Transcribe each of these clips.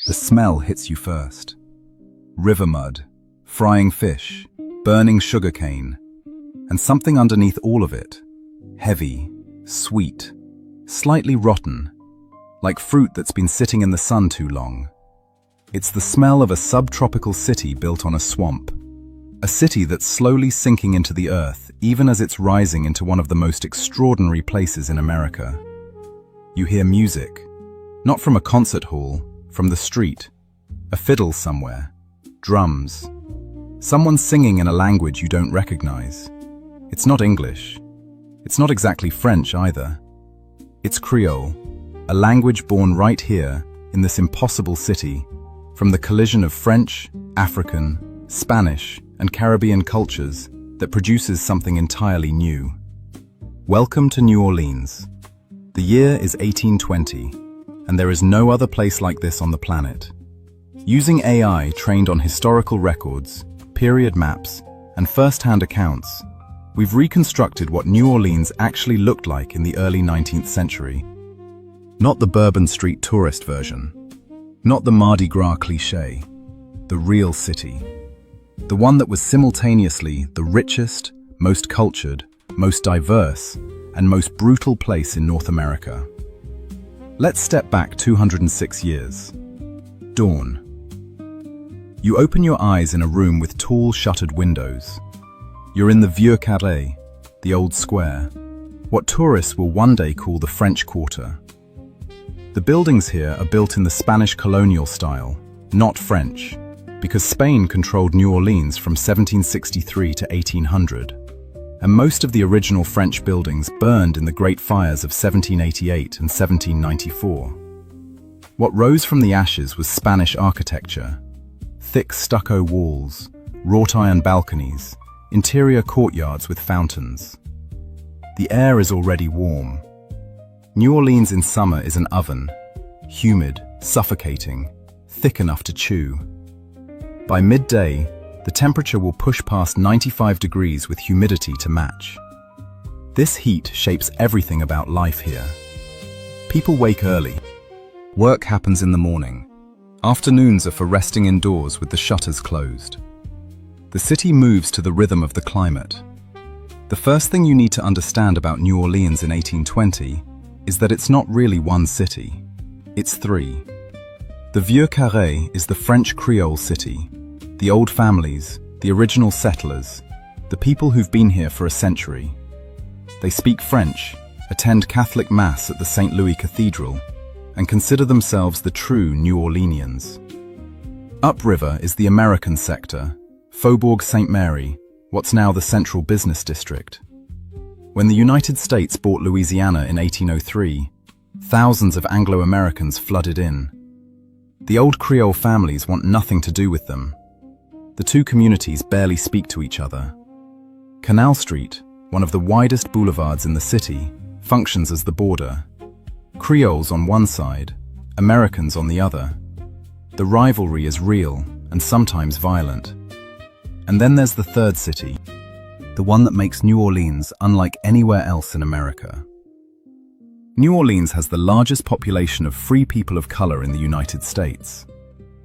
The smell hits you first. River mud, frying fish, burning sugarcane, and something underneath all of it. Heavy, sweet, slightly rotten, like fruit that's been sitting in the sun too long. It's the smell of a subtropical city built on a swamp. A city that's slowly sinking into the earth, even as it's rising into one of the most extraordinary places in America. You hear music, not from a concert hall, from the street, a fiddle somewhere, drums, someone singing in a language you don't recognize. It's not English. It's not exactly French either. It's Creole, a language born right here in this impossible city, from the collision of French, African, Spanish, and Caribbean cultures that produces something entirely new. Welcome to New Orleans. The year is 1820, and there is no other place like this on the planet. Using AI trained on historical records, period maps, and first-hand accounts, we've reconstructed what New Orleans actually looked like in the early 19th century. Not the Bourbon Street tourist version, not the Mardi Gras cliché, the real city. The one that was simultaneously the richest, most cultured, most diverse, and most brutal place in North America. Let's step back 206 years. Dawn. You open your eyes in a room with tall shuttered windows. You're in the Vieux Carré, the old square, what tourists will one day call the French Quarter. The buildings here are built in the Spanish colonial style, not French, because Spain controlled New Orleans from 1763 to 1800, and most of the original French buildings burned in the Great Fires of 1788 and 1794. What rose from the ashes was Spanish architecture: thick stucco walls, wrought iron balconies, interior courtyards with fountains. The air is already warm. New Orleans in summer is an oven, humid, suffocating, thick enough to chew. By midday, the temperature will push past 95 degrees with humidity to match. This heat shapes everything about life here. People wake early. Work happens in the morning. Afternoons are for resting indoors with the shutters closed. The city moves to the rhythm of the climate. The first thing you need to understand about New Orleans in 1820 is that it's not really one city. It's three. The Vieux Carré is the French Creole city. The old families, the original settlers, the people who've been here for a century. They speak French, attend Catholic Mass at the St. Louis Cathedral, and consider themselves the true New Orleanians. Upriver is the American sector, Faubourg St. Mary, what's now the Central Business District. When the United States bought Louisiana in 1803, thousands of Anglo-Americans flooded in. The old Creole families want nothing to do with them. The two communities barely speak to each other. Canal Street, one of the widest boulevards in the city, functions as the border. Creoles on one side, Americans on the other. The rivalry is real and sometimes violent. And then there's the third city, the one that makes New Orleans unlike anywhere else in America. New Orleans has the largest population of free people of color in the United States.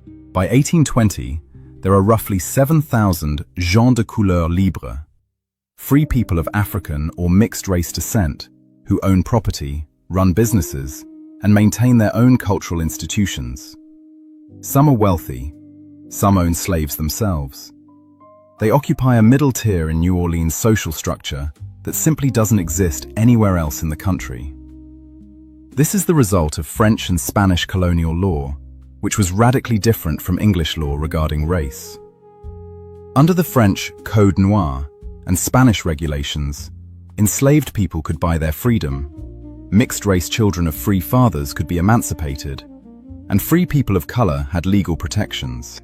By 1820, there are roughly 7,000 gens de couleur libre, free people of African or mixed-race descent who own property, run businesses, and maintain their own cultural institutions. Some are wealthy, some own slaves themselves. They occupy a middle tier in New Orleans' social structure that simply doesn't exist anywhere else in the country. This is the result of French and Spanish colonial law, which was radically different from English law regarding race. Under the French Code Noir and Spanish regulations, enslaved people could buy their freedom, mixed-race children of free fathers could be emancipated, and free people of color had legal protections.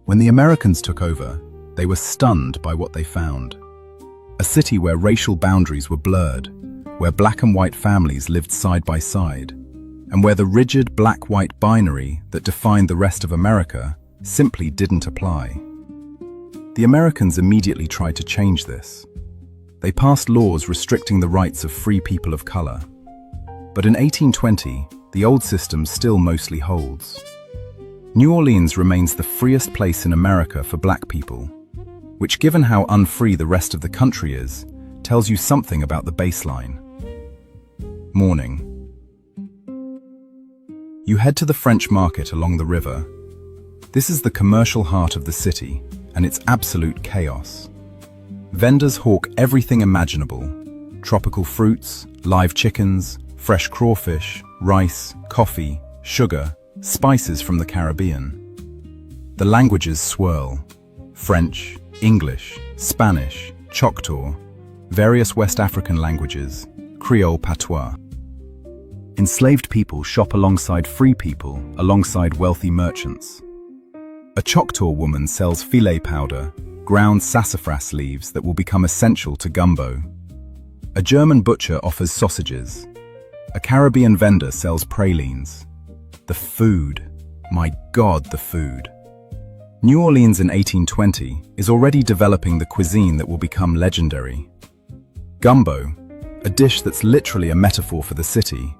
When the Americans took over, they were stunned by what they found. A city where racial boundaries were blurred, where black and white families lived side by side, and where the rigid black-white binary that defined the rest of America simply didn't apply. The Americans immediately tried to change this. They passed laws restricting the rights of free people of color. But in 1820, the old system still mostly holds. New Orleans remains the freest place in America for black people, which, given how unfree the rest of the country is, tells you something about the baseline. Morning. You head to the French market along the river. This is the commercial heart of the city, and it's absolute chaos. Vendors hawk everything imaginable: tropical fruits, live chickens, fresh crawfish, rice, coffee, sugar, spices from the Caribbean. The languages swirl: French, English, Spanish, Choctaw, various West African languages, Creole patois. Enslaved people shop alongside free people, alongside wealthy merchants. A Choctaw woman sells filet powder, ground sassafras leaves that will become essential to gumbo. A German butcher offers sausages. A Caribbean vendor sells pralines. The food. My God, the food. New Orleans in 1820 is already developing the cuisine that will become legendary. Gumbo, a dish that's literally a metaphor for the city,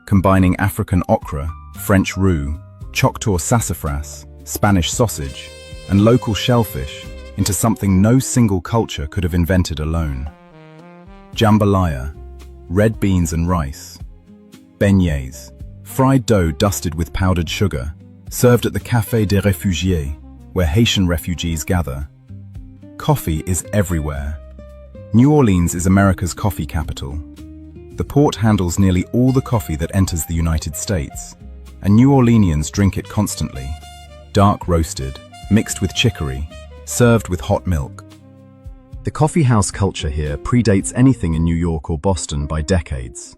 combining African okra, French roux, Choctaw sassafras, Spanish sausage, and local shellfish into something no single culture could have invented alone. Jambalaya, red beans and rice. Beignets, fried dough dusted with powdered sugar, served at the Café des Réfugiés, where Haitian refugees gather. Coffee is everywhere. New Orleans is America's coffee capital. The port handles nearly all the coffee that enters the United States, and New Orleanians drink it constantly. Dark roasted, mixed with chicory, served with hot milk. The coffee house culture here predates anything in New York or Boston by decades.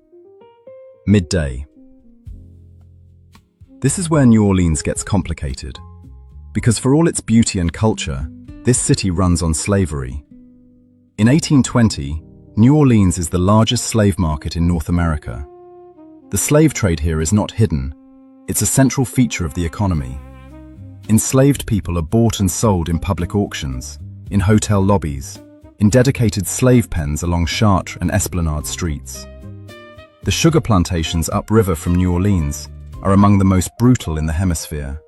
Midday. This is where New Orleans gets complicated, because for all its beauty and culture, this city runs on slavery. In 1820, New Orleans is the largest slave market in North America. The slave trade here is not hidden. It's a central feature of the economy. Enslaved people are bought and sold in public auctions, in hotel lobbies, in dedicated slave pens along Chartres and Esplanade streets. The sugar plantations upriver from New Orleans are among the most brutal in the hemisphere.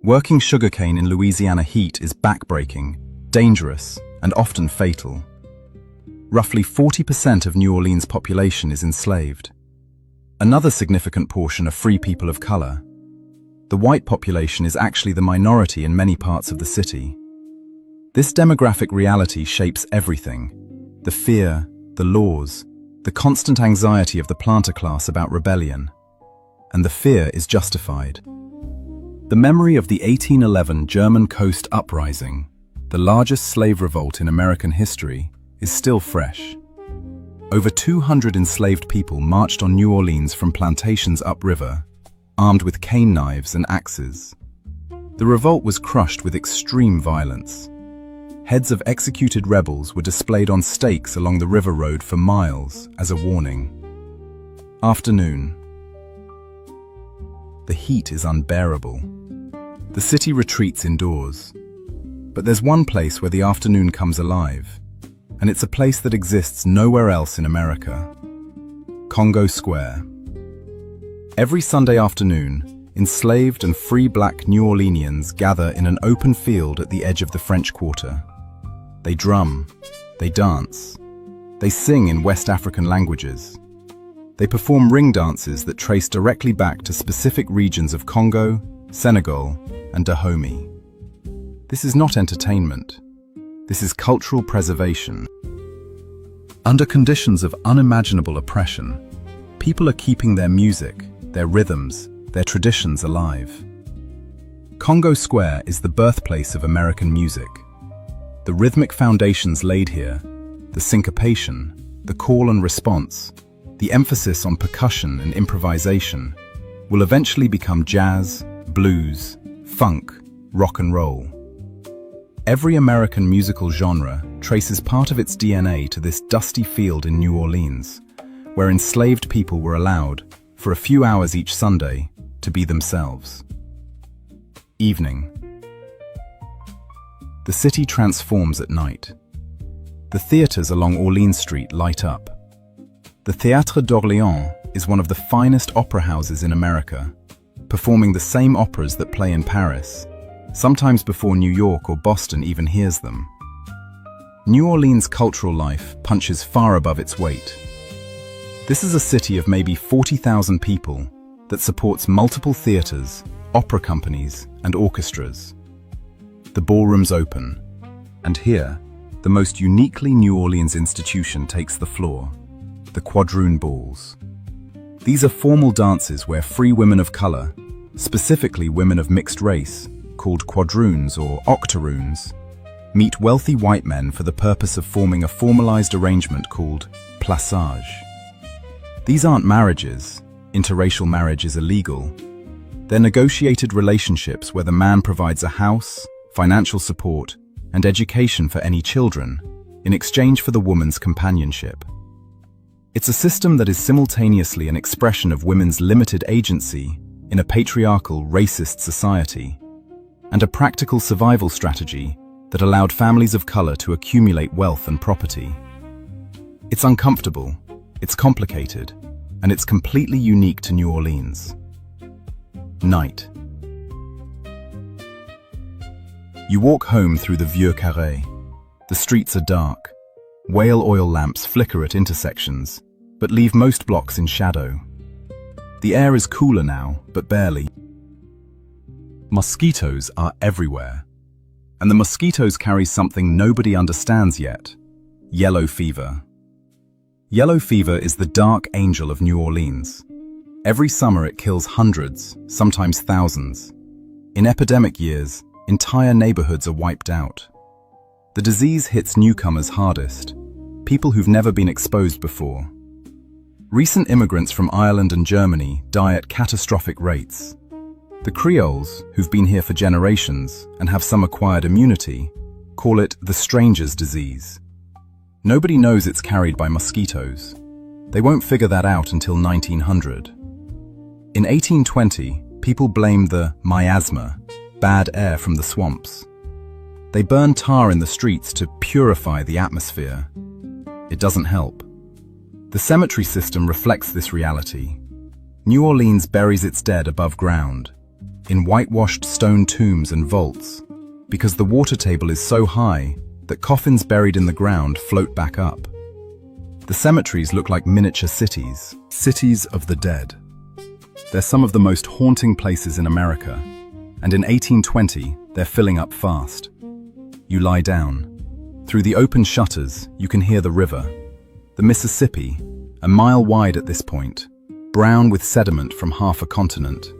Working sugarcane in Louisiana heat is backbreaking, dangerous, and often fatal. Roughly 40% of New Orleans' population is enslaved. Another significant portion are free people of color. The white population is actually the minority in many parts of the city. This demographic reality shapes everything: the fear, the laws, the constant anxiety of the planter class about rebellion. And the fear is justified. The memory of the 1811 German Coast Uprising, the largest slave revolt in American history, is still fresh. Over 200 enslaved people marched on New Orleans from plantations upriver, armed with cane knives and axes. The revolt was crushed with extreme violence. Heads of executed rebels were displayed on stakes along the river road for miles as a warning. Afternoon. The heat is unbearable. The city retreats indoors. But there's one place where the afternoon comes alive, and it's a place that exists nowhere else in America. Congo Square. Every Sunday afternoon, enslaved and free black New Orleanians gather in an open field at the edge of the French Quarter. They drum, they dance, they sing in West African languages. They perform ring dances that trace directly back to specific regions of Congo, Senegal, and Dahomey. This is not entertainment. This is cultural preservation. Under conditions of unimaginable oppression, people are keeping their music, their rhythms, their traditions alive. Congo Square is the birthplace of American music. The rhythmic foundations laid here, the syncopation, the call and response, the emphasis on percussion and improvisation, will eventually become jazz, blues, funk, rock and roll. Every American musical genre traces part of its DNA to this dusty field in New Orleans, where enslaved people were allowed, for a few hours each Sunday, to be themselves. Evening. The city transforms at night. The theaters along Orleans Street light up. The Théâtre d'Orléans is one of the finest opera houses in America, performing the same operas that play in Paris, sometimes before New York or Boston even hears them. New Orleans' cultural life punches far above its weight. This is a city of maybe 40,000 people that supports multiple theaters, opera companies, and orchestras. The ballrooms open, and here, the most uniquely New Orleans institution takes the floor, the quadroon balls. These are formal dances where free women of color, specifically women of mixed race, called quadroons or octoroons, meet wealthy white men for the purpose of forming a formalized arrangement called plaçage. These aren't marriages. Interracial marriage is illegal. They're negotiated relationships where the man provides a house, financial support, and education for any children, in exchange for the woman's companionship. It's a system that is simultaneously an expression of women's limited agency in a patriarchal, racist society, and a practical survival strategy that allowed families of color to accumulate wealth and property. It's uncomfortable, it's complicated, and it's completely unique to New Orleans. Night. You walk home through the Vieux Carré. The streets are dark. Whale oil lamps flicker at intersections, but leave most blocks in shadow. The air is cooler now, but barely. Mosquitoes are everywhere. And the mosquitoes carry something nobody understands yet: yellow fever. Yellow fever is the dark angel of New Orleans. Every summer it kills hundreds, sometimes thousands. In epidemic years, entire neighborhoods are wiped out. The disease hits newcomers hardest, people who've never been exposed before. Recent immigrants from Ireland and Germany die at catastrophic rates. The Creoles, who've been here for generations and have some acquired immunity, call it the stranger's disease. Nobody knows it's carried by mosquitoes. They won't figure that out until 1900. In 1820, people blamed the miasma, bad air from the swamps. They burned tar in the streets to purify the atmosphere. It doesn't help. The cemetery system reflects this reality. New Orleans buries its dead above ground, in whitewashed stone tombs and vaults, because the water table is so high that coffins buried in the ground float back up. The cemeteries look like miniature cities, cities of the dead. They're some of the most haunting places in America, and in 1820, they're filling up fast. You lie down. Through the open shutters, you can hear the river. The Mississippi, a mile wide at this point, brown with sediment from half a continent.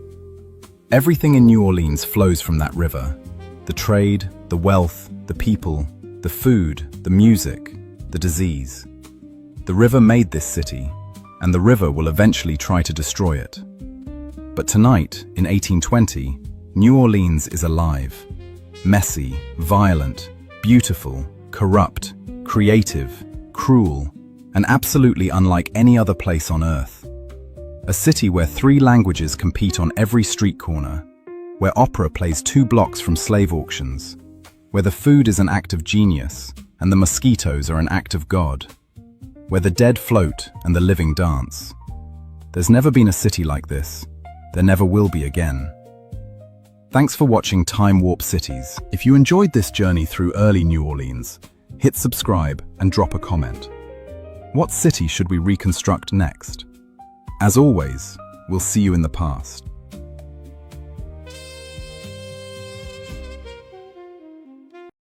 Everything in New Orleans flows from that river. The trade, the wealth, the people, the food, the music, the disease. The river made this city, and the river will eventually try to destroy it. But tonight, in 1820, New Orleans is alive. Messy, violent, beautiful, corrupt, creative, cruel, and absolutely unlike any other place on Earth. A city where 3 languages compete on every street corner, where opera plays 2 blocks from slave auctions, where the food is an act of genius and the mosquitoes are an act of God, where the dead float and the living dance. There's never been a city like this. There never will be again. Thanks for watching Time Warp Cities. If you enjoyed this journey through early New Orleans, hit subscribe and drop a comment. What city should we reconstruct next? As always, we'll see you in the past.